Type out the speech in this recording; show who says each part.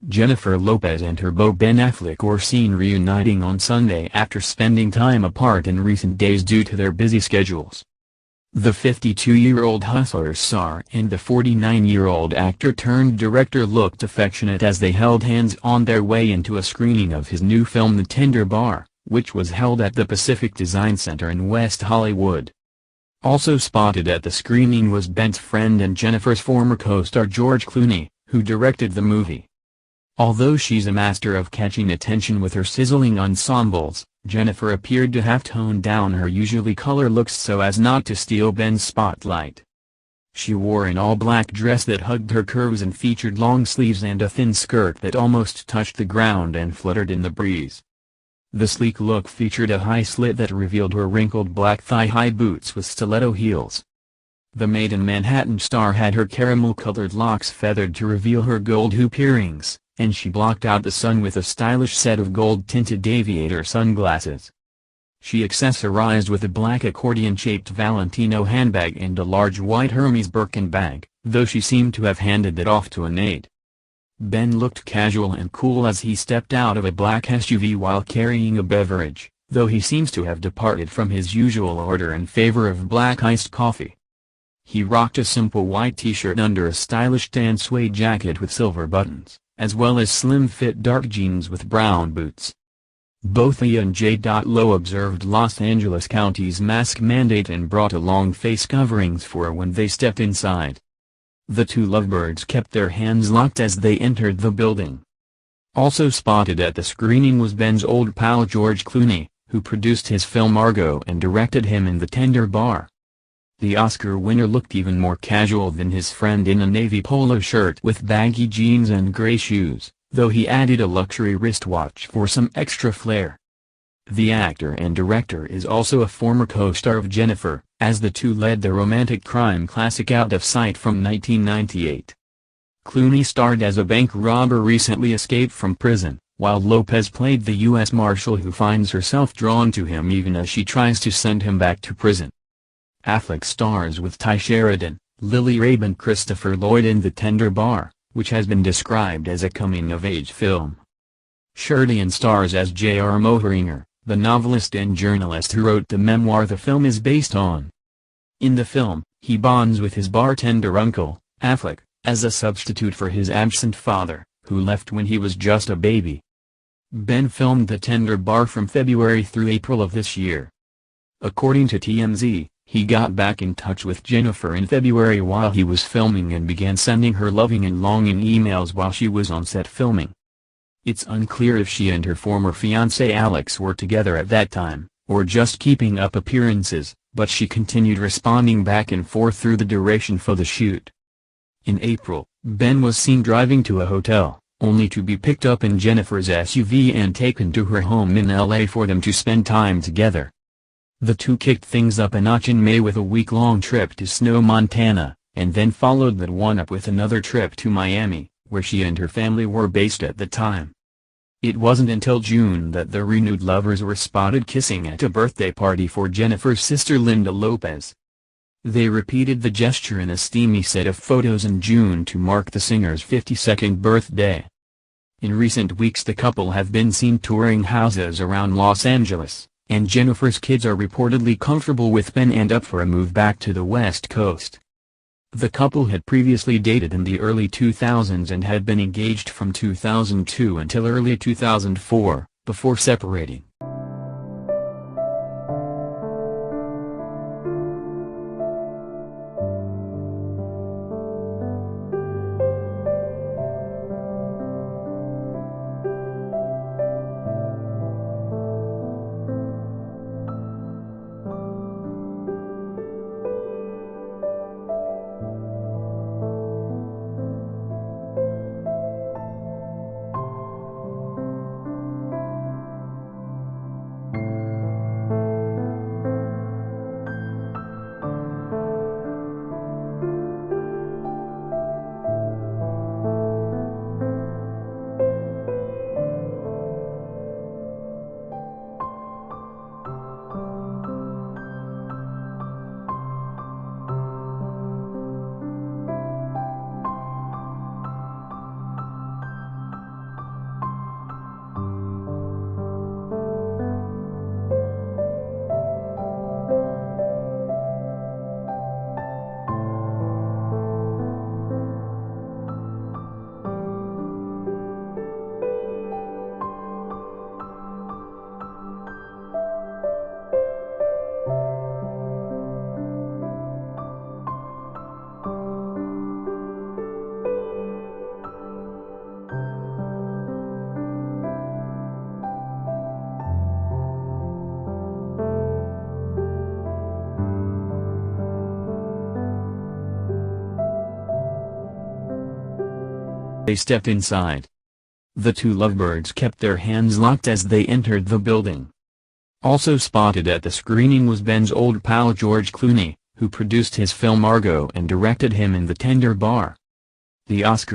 Speaker 1: Jennifer Lopez and her beau Ben Affleck were seen reuniting on Sunday after spending time apart in recent days due to their busy schedules. The 52-year-old Hustlers star and the 49-year-old actor-turned-director looked affectionate as they held hands on their way into a screening of his new film The Tender Bar, which was held at the Pacific Design Center in West Hollywood. Also spotted at the screening was Ben's friend and Jennifer's former co-star George Clooney, who directed the movie. Although she's a master of catching attention with her sizzling ensembles, Jennifer appeared to have toned down her usually color looks so as not to steal Ben's spotlight. She wore an all-black dress that hugged her curves and featured long sleeves and a thin skirt that almost touched the ground and fluttered in the breeze. The sleek look featured a high slit that revealed her wrinkled black thigh-high boots with stiletto heels. The Made in Manhattan star had her caramel-colored locks feathered to reveal her gold hoop earrings, and she blocked out the sun with a stylish set of gold-tinted aviator sunglasses. She accessorized with a black accordion-shaped Valentino handbag and a large white Hermes Birkin bag, though she seemed to have handed it off to an aide. Ben looked casual and cool as he stepped out of a black SUV while carrying a beverage, though he seems to have departed from his usual order in favor of black iced coffee. He rocked a simple white t-shirt under a stylish tan suede jacket with silver buttons, as well as slim-fit dark jeans with brown boots. Both he and J. Lo observed Los Angeles County's mask mandate and brought along face coverings for when they stepped inside. The two lovebirds kept their hands locked as they entered the building. Also spotted at the screening was Ben's old pal George Clooney, who produced his film Argo and directed him in The Tender Bar. The Oscar winner looked even more casual than his friend in a navy polo shirt with baggy jeans and gray shoes, though he added a luxury wristwatch for some extra flair. The actor and director is also a former co-star of Jennifer, as the two led the romantic crime classic Out of Sight from 1998. Clooney starred as a bank robber recently escaped from prison, while Lopez played the U.S. Marshal who finds herself drawn to him even as she tries to send him back to prison. Affleck stars with Ty Sheridan, Lily Rabe and Christopher Lloyd in The Tender Bar, which has been described as a coming-of-age film. Sheridan stars as J.R. Mohringer, the novelist and journalist who wrote the memoir the film is based on. In the film, he bonds with his bartender uncle, Affleck, as a substitute for his absent father, who left when he was just a baby. Ben filmed The Tender Bar from February through April of this year. According to TMZ, he got back in touch with Jennifer in February while he was filming and began sending her loving and longing emails while she was on set filming. It's unclear if she and her former fiancé Alex were together at that time, or just keeping up appearances, but she continued responding back and forth through the duration for the shoot. In April, Ben was seen driving to a hotel, only to be picked up in Jennifer's SUV and taken to her home in LA for them to spend time together. The two kicked things up a notch in May with a week-long trip to Snow, Montana, and then followed that one up with another trip to Miami, where she and her family were based at the time. It wasn't until June that the renewed lovers were spotted kissing at a birthday party for Jennifer's sister Linda Lopez. They repeated the gesture in a steamy set of photos in June to mark the singer's 52nd birthday. In recent weeks the couple have been seen touring houses around Los Angeles, and Jennifer's kids are reportedly comfortable with Ben and up for a move back to the West Coast. The couple had previously dated in the early 2000s and had been engaged from 2002 until early 2004, before separating. they stepped inside. The two lovebirds kept their hands locked as they entered the building. Also spotted at the screening was Ben's old pal George Clooney, who produced his film Argo and directed him in The Tender Bar. The Oscar